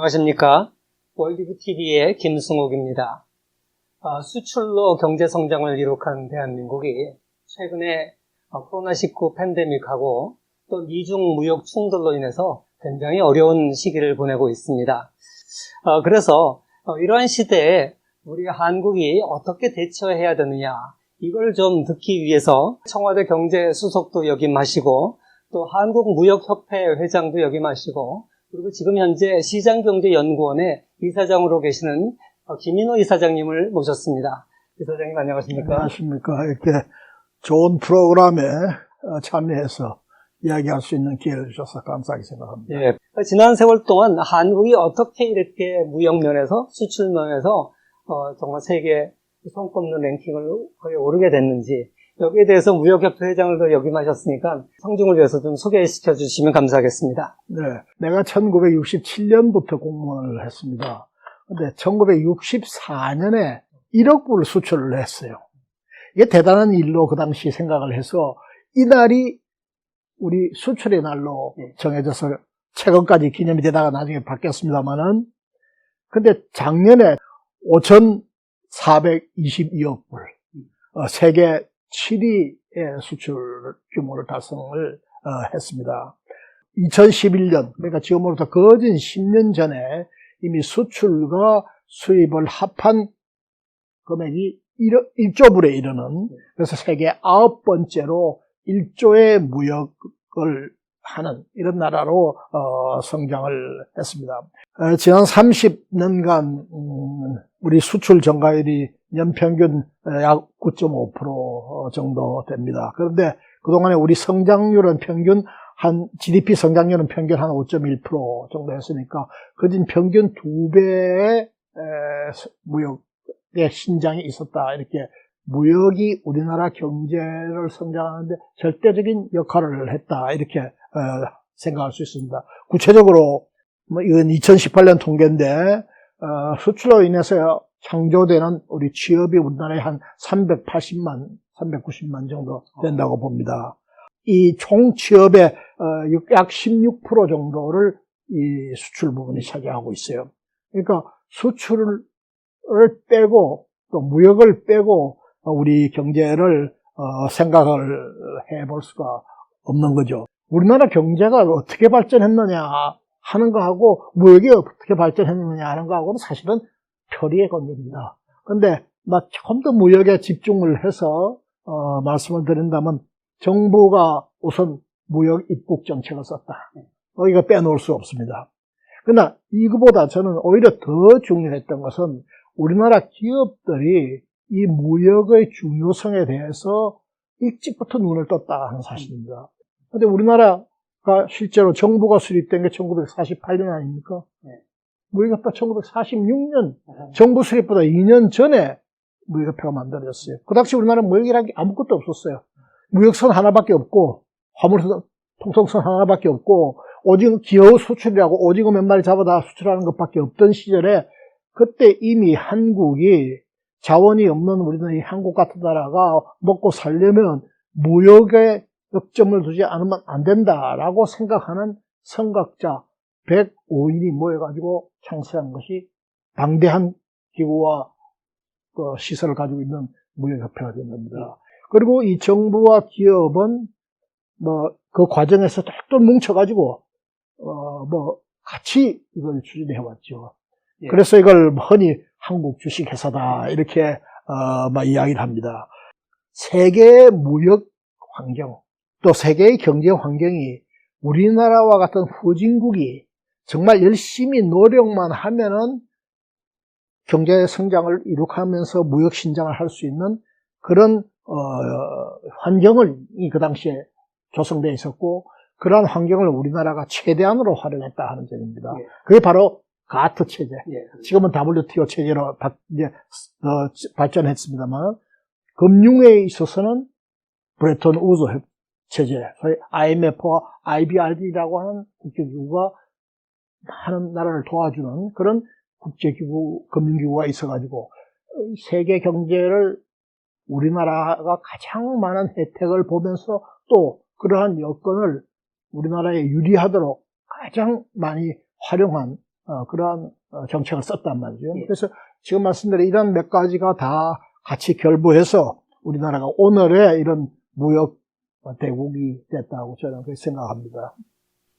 안녕하십니까. 월드뷰TV의 김승욱입니다. 수출로 경제성장을 이룩한 대한민국이 최근에 코로나19 팬데믹하고 또 미중 무역 충돌로 인해서 굉장히 어려운 시기를 보내고 있습니다. 그래서 이러한 시대에 우리 한국이 어떻게 대처해야 되느냐, 이걸 좀 듣기 위해서 청와대 경제수석도 역임하시고 또 한국무역협회 회장도 역임하시고 그리고 지금 현재 시장경제연구원의 이사장으로 계시는 김인호 이사장님을 모셨습니다. 이사장님 안녕하십니까? 안녕하십니까. 이렇게 좋은 프로그램에 참여해서 이야기할 수 있는 기회를 주셔서 감사하게 생각합니다. 예. 지난 세월 동안 한국이 어떻게 이렇게 무역면에서 수출면에서 정말 세계 손꼽는 랭킹을 거의 오르게 됐는지, 여기에 대해서 무역협회 회장을 역임하셨으니까 성중을 위해서 좀 소개시켜 주시면 감사하겠습니다. 네, 내가 1967년부터 공무원을 했습니다. 근데 1964년에 1억 불을 수출을 했어요. 이게 대단한 일로 그 당시 생각을 해서 이날이 우리 수출의 날로 정해져서 최근까지 기념이 되다가 나중에 바뀌었습니다만은, 근데 작년에 5,422억 불, 세계 7위의 수출 규모를 달성을 했습니다. 2011년, 그러니까 지금으로부터 거진 10년 전에 이미 수출과 수입을 합한 금액이 1조 불에 이르는, 그래서 세계 9번째로 1조의 무역을 하는 이런 나라로 성장을 했습니다. 지난 30년간 우리 수출 증가율이 연평균 약 9.5% 정도 됩니다. 그런데 그동안에 우리 성장률은 평균 GDP 성장률은 평균 한 5.1% 정도 했으니까 거진 평균 2배의 무역의 신장이 있었다. 이렇게 무역이 우리나라 경제를 성장하는데 절대적인 역할을 했다. 이렇게 생각할 수 있습니다. 구체적으로 이건 2018년 통계인데 수출로 인해서 창조되는 우리 취업이 우리나라에 한 380만, 390만 정도 된다고 봅니다. 이 총 취업의 약 16% 정도를 이 수출 부분이 차지하고 있어요. 그러니까 수출을 빼고 또 무역을 빼고 우리 경제를 생각을 해볼 수가 없는 거죠. 우리나라 경제가 어떻게 발전했느냐 하는 거하고 무역이 어떻게 발전했느냐 하는 거하고는 사실은 표리의 관계입니다. 근데 조금 더 무역에 집중을 해서 말씀을 드린다면 정부가 우선 무역 입국 정책을 썼다. 이거 빼놓을 수 없습니다. 그러나 이거보다 저는 오히려 더 중요했던 것은 우리나라 기업들이 이 무역의 중요성에 대해서 일찍부터 눈을 떴다 하는 사실입니다. 근데 우리나라가 실제로 정부가 수립된 게 1948년 아닙니까? 무역협회가 1946년 정부 수립보다 2년 전에 무역협회가 만들어졌어요. 그 당시 우리나라는 무역이라는 게 아무것도 없었어요. 무역선 하나밖에 없고 화물선, 통송선 하나밖에 없고 오징어 기어 수출이라고 오징어 몇 마리 잡아다 수출하는 것밖에 없던 시절에 그때 이미 한국이 자원이 없는 우리는 이 한국 같은 나라가 먹고 살려면 무역에 역점을 두지 않으면 안 된다라고 생각하는 선각자 105인이 모여가지고 창설한 것이 방대한 기구와 시설을 가지고 있는 무역협회가 된 겁니다. 그리고 이 정부와 기업은 그 과정에서 똘똘 뭉쳐가지고 같이 이걸 추진해 왔죠. 예. 그래서 이걸 흔히 한국 주식회사다 이렇게 이야기를 합니다. 세계의 무역 환경 또 세계의 경제 환경이 우리나라와 같은 후진국이 정말 열심히 노력만 하면은 경제 성장을 이룩하면서 무역 신장을 할 수 있는 그런 환경을 그 당시에 조성되어 있었고 그러한 환경을 우리나라가 최대한으로 활용했다 하는 점입니다. 예. 그게 바로 가트 체제. 예. 지금은 WTO 체제로 이제 발전했습니다만 금융에 있어서는 브레튼 우드 체제, 소위 IMF와 IBRD라고 하는 국제기구가 하는 나라를 도와주는 그런 국제기구, 금융기구가 있어가지고 세계 경제를 우리나라가 가장 많은 혜택을 보면서 또 그러한 여건을 우리나라에 유리하도록 가장 많이 활용한 그러한 정책을 썼단 말이죠. 예. 그래서 지금 말씀드린 이런 몇 가지가 다 같이 결부해서 우리나라가 오늘의 이런 무역 대국이 됐다고 저는 그렇게 생각합니다.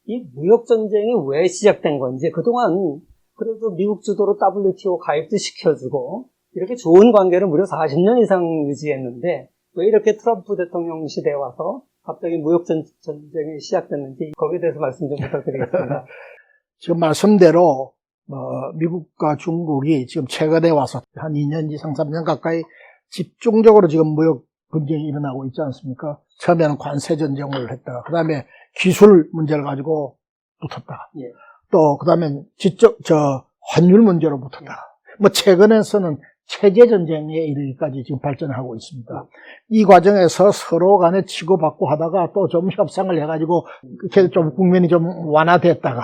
이 무역전쟁이 왜 시작된 건지, 그동안 그래도 미국 주도로 WTO 가입도 시켜주고, 이렇게 좋은 관계를 무려 40년 이상 유지했는데, 왜 이렇게 트럼프 대통령 시대에 와서 갑자기 무역전쟁이 시작됐는지, 거기에 대해서 말씀 좀 부탁드리겠습니다. 지금 말씀대로, 미국과 중국이 지금 최근에 와서 한 2년 이상 3년 가까이 집중적으로 지금 무역 분쟁이 일어나고 있지 않습니까? 처음에는 관세 전쟁을 했다가, 그 다음에 기술 문제를 가지고 붙었다. 예. 또, 그 다음에 환율 문제로 붙었다. 최근에서는 체제 전쟁에 이르기까지 지금 발전하고 있습니다. 이 과정에서 서로 간에 치고받고 하다가 또 좀 협상을 해가지고, 그렇게 좀 국면이 좀 완화됐다가,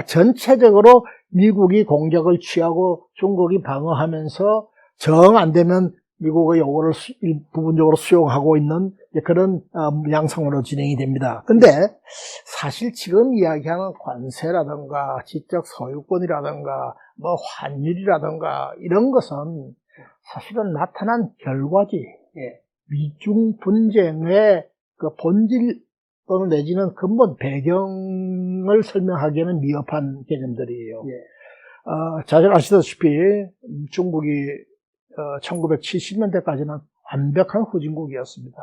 전체적으로 미국이 공격을 취하고 중국이 방어하면서 정 안 되면 미국의 요구를 부분적으로 수용하고 있는 그런 양상으로 진행이 됩니다. 근데 사실 지금 이야기하는 관세라든가 지적 소유권이라든가 환율이라든가 이런 것은 사실은 나타난 결과지. 예. 미중 분쟁의 그 본질 또는 내지는 근본 배경을 설명하기에는 미흡한 개념들이에요. 예. 잘 아시다시피 중국이 1970년대까지는 완벽한 후진국이었습니다.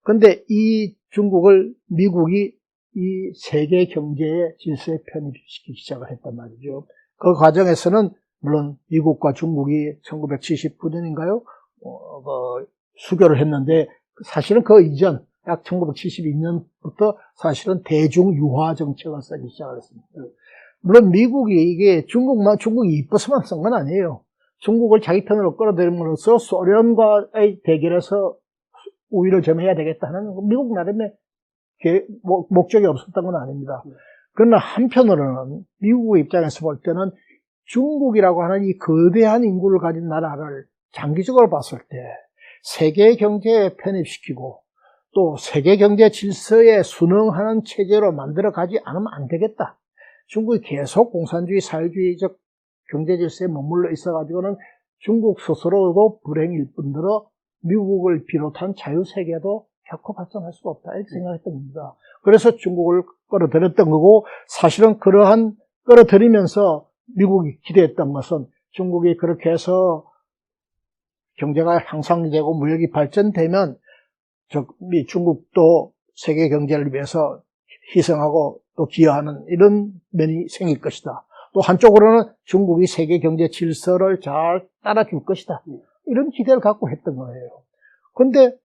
근데 이 중국을 미국이 이 세계 경제의 질서에 편입시키기 시작을 했단 말이죠. 그 과정에서는 물론 미국과 중국이 1979년인가요? 수교를 했는데 사실은 그 이전 약 1972년부터 사실은 대중 유화 정책을 쓰기 시작을 했습니다. 물론 미국이 이게 중국이 이뻐서만 쓴 건 아니에요. 중국을 자기 편으로 끌어들임으로써 소련과의 대결에서 우위를 점해야 되겠다는 미국 나름의 목적이 없었던 건 아닙니다. 그러나 한편으로는 미국의 입장에서 볼 때는 중국이라고 하는 이 거대한 인구를 가진 나라를 장기적으로 봤을 때 세계 경제에 편입시키고 또 세계 경제 질서에 순응하는 체제로 만들어가지 않으면 안 되겠다. 중국이 계속 공산주의, 사회주의적 경제 질서에 머물러 있어가지고는 중국 스스로도 불행일 뿐더러 미국을 비롯한 자유세계도 결코 발전할 수가 없다. 이렇게 생각했던 겁니다. 그래서 중국을 끌어들였던 거고, 사실은 그러한 끌어들이면서 미국이 기대했던 것은 중국이 그렇게 해서 경제가 향상되고 무역이 발전되면 중국도 세계 경제를 위해서 희생하고 또 기여하는 이런 면이 생길 것이다. 또 한쪽으로는 중국이 세계 경제 질서를 잘 따라줄 것이다. 이런 기대를 갖고 했던 거예요. 근데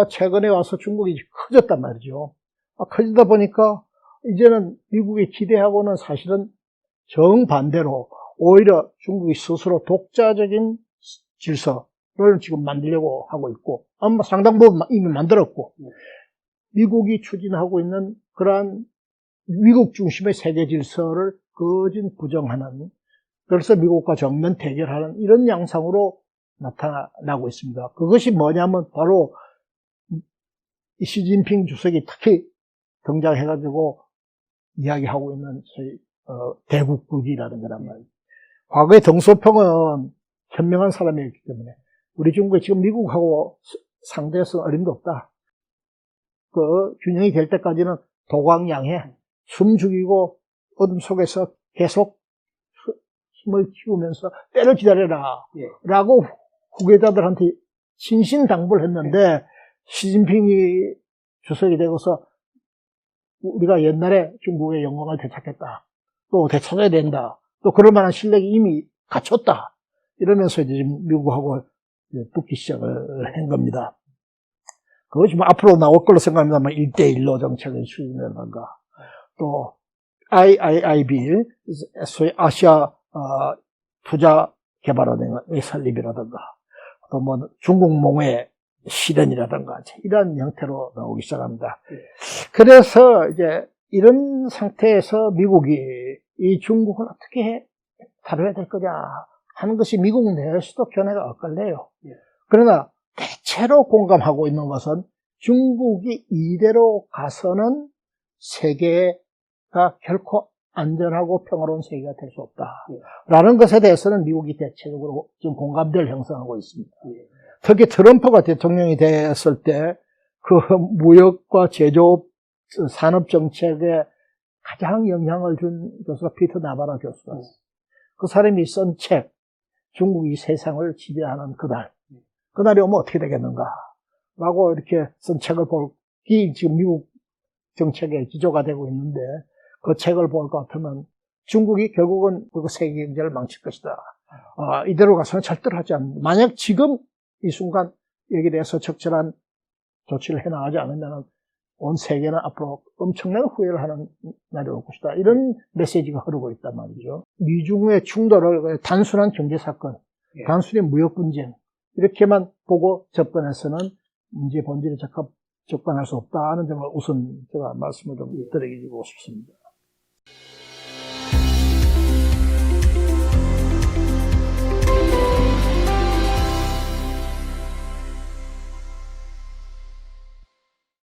최근에 와서 중국이 커졌단 말이죠. 커지다 보니까 이제는 미국이 기대하고는 사실은 정반대로 오히려 중국이 스스로 독자적인 질서를 지금 만들려고 하고 있고 아마 상당 부분 이미 만들었고 미국이 추진하고 있는 그러한 미국 중심의 세계 질서를 거진 부정하는, 그래서 미국과 정면 대결하는 이런 양상으로 나타나고 있습니다. 그것이 뭐냐면 바로 시진핑 주석이 특히 등장해가지고 이야기하고 있는 소위 대국주의라는 거란 말이에요. 과거에 덩소평은 현명한 사람이었기 때문에 우리 중국이 지금 미국하고 상대해서 어림도 없다. 그 균형이 될 때까지는 도광양해 숨 죽이고 어둠 속에서 계속 힘을 키우면서 때를 기다려라 라고 후계자들한테 신신당부를 했는데 시진핑이 주석이 되고서 우리가 옛날에 중국의 영광을 되찾겠다. 또 되찾아야 된다. 또 그럴 만한 실력이 이미 갖췄다. 이러면서 이제 미국하고 붙기 시작을 한 겁니다. 그것이 앞으로 나올 걸로 생각합니다만 1대1로 정책을 추진한가. 또 IIIB, 소위 아시아 투자 개발은행의 설립이라든가, 또 중국몽의 실현이라든가 이런 형태로 나오기 시작합니다. 그래서 이제 이런 상태에서 미국이 이 중국을 어떻게 다뤄야 될 거냐 하는 것이 미국 내에서도 견해가 엇갈려요. 그러나 대체로 공감하고 있는 것은 중국이 이대로 가서는 세계가 결코 안전하고 평화로운 세계가 될 수 없다. 예. 라는 것에 대해서는 미국이 대체적으로 지금 공감대를 형성하고 있습니다. 예. 특히 트럼프가 대통령이 됐을 때 그 무역과 제조업 산업 정책에 가장 영향을 준 교수가 피터 나바라 교수였어요. 그 사람이 쓴 책, 중국이 세상을 지배하는 그날이 오면 어떻게 되겠는가 라고 이렇게 쓴 책을 보기 지금 미국 정책의 기조가 되고 있는데 그 책을 볼 것 같으면 중국이 결국은 그 세계 경제를 망칠 것이다. 이대로 가서는 절대로 하지 않는다. 만약 지금 이 순간 여기에 대해서 적절한 조치를 해나가지 않으면 온 세계는 앞으로 엄청난 후회를 하는 날이 올 것이다. 이런 메시지가 흐르고 있단 말이죠. 미중의 충돌을 단순한 경제사건, 예. 단순히 무역 분쟁 이렇게만 보고 접근해서는 문제의 본질에 접근할 수 없다는 점을 우선 제가 말씀을 좀 드리고 싶습니다.